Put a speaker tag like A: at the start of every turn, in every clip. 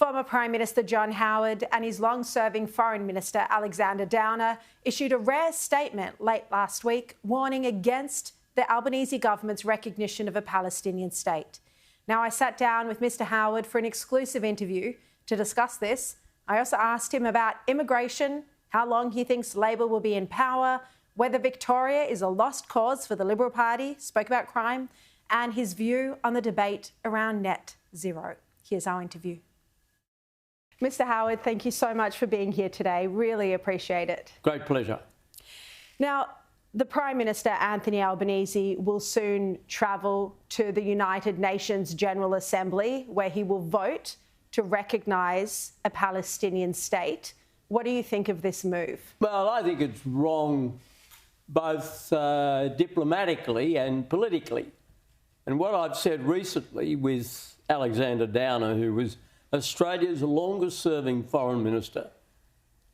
A: Former Prime Minister John Howard and his long-serving Foreign Minister Alexander Downer issued a rare statement late last week warning against the Albanese government's recognition of a Palestinian state. Now, I sat down with Mr Howard for an exclusive interview to discuss this. I also asked him about immigration, how long he thinks Labor will be in power, whether Victoria is a lost cause for the Liberal Party, spoke about crime, and his view on the debate around net zero. Here's our interview. Mr Howard, thank you so much for being here today. Really appreciate it.
B: Great pleasure.
A: Now, the Prime Minister Anthony Albanese will soon travel to the United Nations General Assembly, where he will vote to recognise a Palestinian state. What do you think of this move?
B: Well, I think it's wrong both diplomatically and politically. And what I've said recently with Alexander Downer, who was Australia's longest-serving foreign minister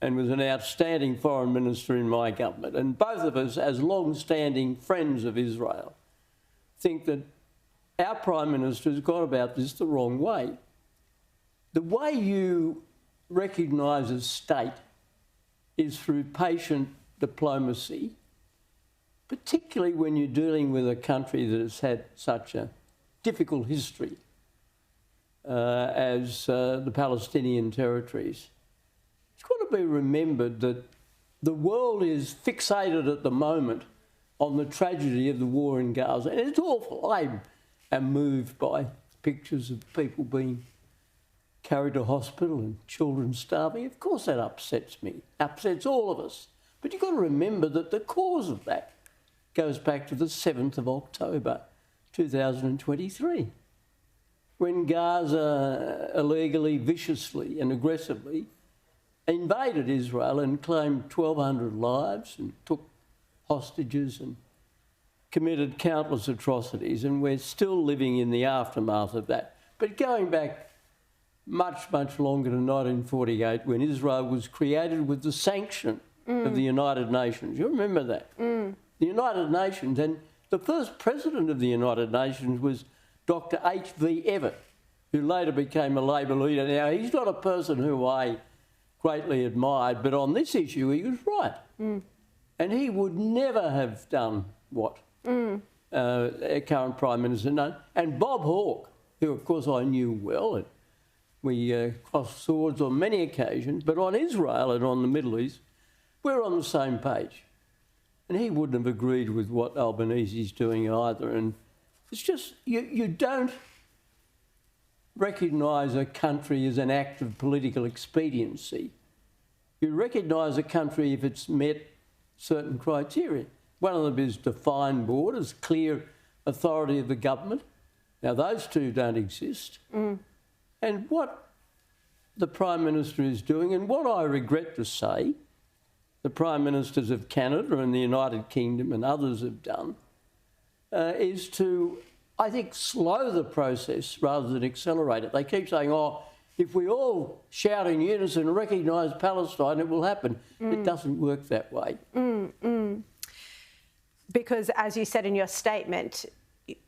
B: and was an outstanding foreign minister in my government, and both of us, as long-standing friends of Israel, think that our Prime Minister has gone about this the wrong way. The way you recognise a state is through patient diplomacy, particularly when you're dealing with a country that has had such a difficult history as the Palestinian territories. It's got to be remembered that the world is fixated at the moment on the tragedy of the war in Gaza, and it's awful. I am moved by pictures of people being carried to hospital and children starving. Of course that upsets me, upsets all of us. But you've got to remember that the cause of that goes back to the 7th of October 2023, when Gaza illegally, viciously and aggressively invaded Israel and claimed 1,200 lives and took hostages and committed countless atrocities, and we're still living in the aftermath of that. But going back much, much longer to 1948, when Israel was created with the sanction of the United Nations. You remember that? The United Nations, and the first president of the United Nations was Dr. H.V. Evatt, who later became a Labor leader. Now, he's not a person who I greatly admired, but on this issue he was right. And he would never have done what our current Prime Minister done. And Bob Hawke, who of course I knew well, and we crossed swords on many occasions, but on Israel and on the Middle East, we're on the same page. And he wouldn't have agreed with what Albanese's doing either. And it's just, you don't recognise a country as an act of political expediency. You recognise a country if it's met certain criteria. One of them is defined borders, clear authority of the government. Now, those two don't exist. And what the Prime Minister is doing, and what I regret to say, the Prime Ministers of Canada and the United Kingdom and others have done, is to, I think, slow the process rather than accelerate it. They keep saying, oh, if we all shout in unison and recognise Palestine, it will happen. It doesn't work that way.
A: Because, as you said in your statement,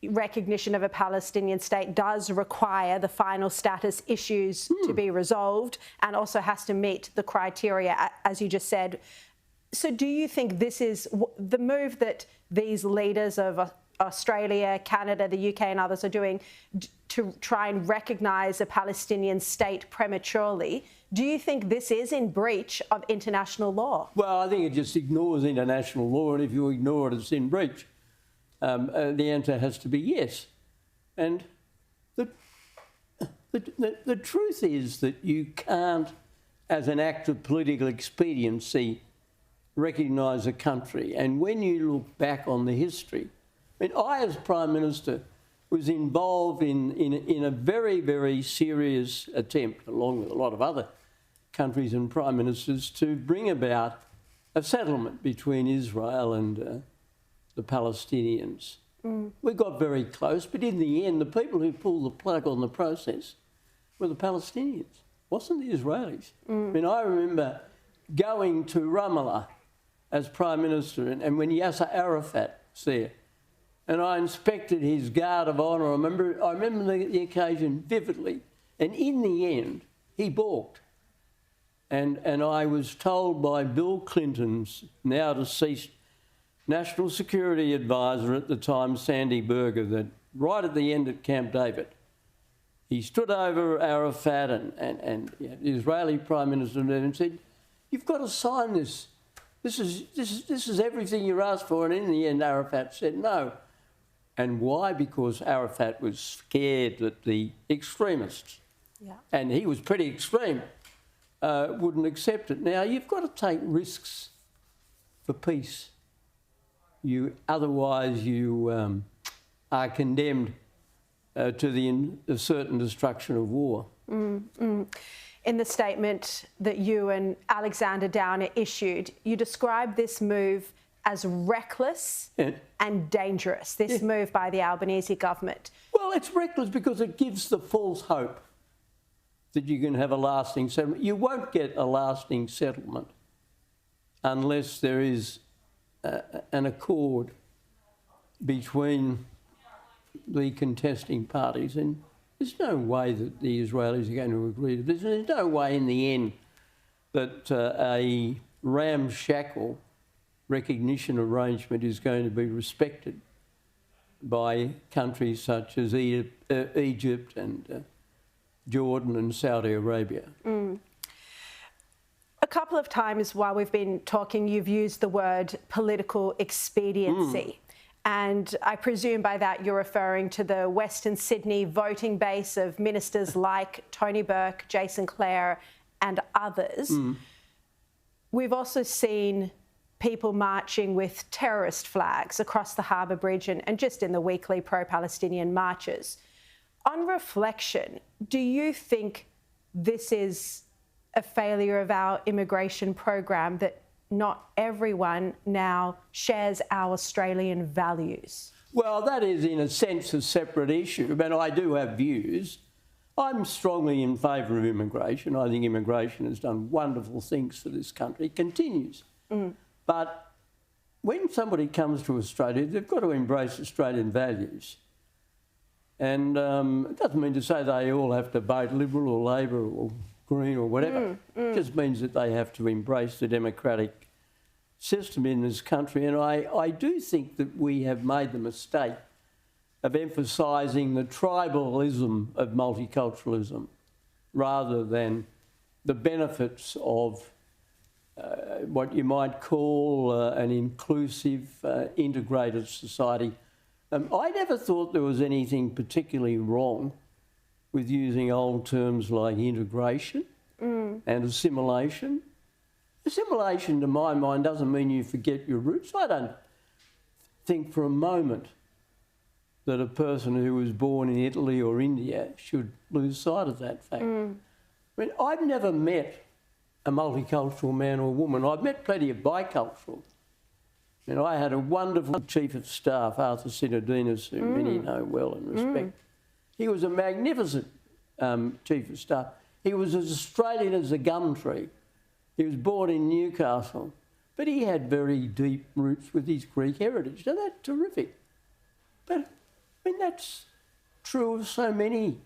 A: recognition of a Palestinian state does require the final status issues to be resolved, and also has to meet the criteria, as you just said. So do you think this is the move that these leaders of Australia, Canada, the UK and others are doing to try and recognise a Palestinian state prematurely? Do you think this is in breach of international law?
B: Well, I think it just ignores international law, and if you ignore it, it's in breach. The answer has to be yes. And the truth is that you can't, as an act of political expediency, recognise a country. And when you look back on the history, I mean, I, as Prime Minister, was involved in a very, very serious attempt, along with a lot of other countries and Prime Ministers, to bring about a settlement between Israel and the Palestinians. We got very close, but in the end, the people who pulled the plug on the process were the Palestinians, wasn't the Israelis. I mean, I remember going to Ramallah as Prime Minister, and when Yasser Arafat was there, and I inspected his guard of honour. I remember the occasion vividly. And in the end, he balked. And I was told by Bill Clinton's now deceased National Security Advisor at the time, Sandy Berger, that right at the end at Camp David, he stood over Arafat and the Israeli Prime Minister and said, "You've got to sign this. This is everything you asked for." And in the end, Arafat said no. And why? Because Arafat was scared that the extremists, and he was pretty extreme, wouldn't accept it. Now, you've got to take risks for peace. Otherwise you are condemned to the certain destruction of war.
A: In the statement that you and Alexander Downer issued, you described this move as reckless and dangerous, this move by the Albanese government.
B: Well, it's reckless because it gives the false hope that you can have a lasting settlement. You won't get a lasting settlement unless there is an accord between the contesting parties, and there's no way that the Israelis are going to agree to this. There's no way in the end that a ramshackle recognition arrangement is going to be respected by countries such as Egypt and Jordan and Saudi Arabia.
A: A couple of times while we've been talking, you've used the word political expediency. And I presume by that you're referring to the Western Sydney voting base of ministers like Tony Burke, Jason Clare and others. We've also seen people marching with terrorist flags across the Harbour Bridge and just in the weekly pro-Palestinian marches. On reflection, do you think this is a failure of our immigration program, that not everyone now shares our Australian values?
B: Well, that is in a sense a separate issue, but I do have views. I'm strongly in favour of immigration. I think immigration has done wonderful things for this country. It continues. But when somebody comes to Australia, they've got to embrace Australian values. And it doesn't mean to say they all have to vote Liberal or Labor or Green or whatever. It just means that they have to embrace the democratic system in this country. And I do think that we have made the mistake of emphasising the tribalism of multiculturalism rather than the benefits of what you might call an inclusive, integrated society. I never thought there was anything particularly wrong with using old terms like integration and assimilation. Assimilation, to my mind, doesn't mean you forget your roots. I don't think for a moment that a person who was born in Italy or India should lose sight of that fact. I mean, I've never met a multicultural man or woman. I've met plenty of bicultural. And I had a wonderful Chief of Staff, Arthur Sinodinos, who many know well and respect. He was a magnificent Chief of Staff. He was as Australian as a gum tree. He was born in Newcastle, but he had very deep roots with his Greek heritage. Now, that's terrific. But, I mean, that's true of so many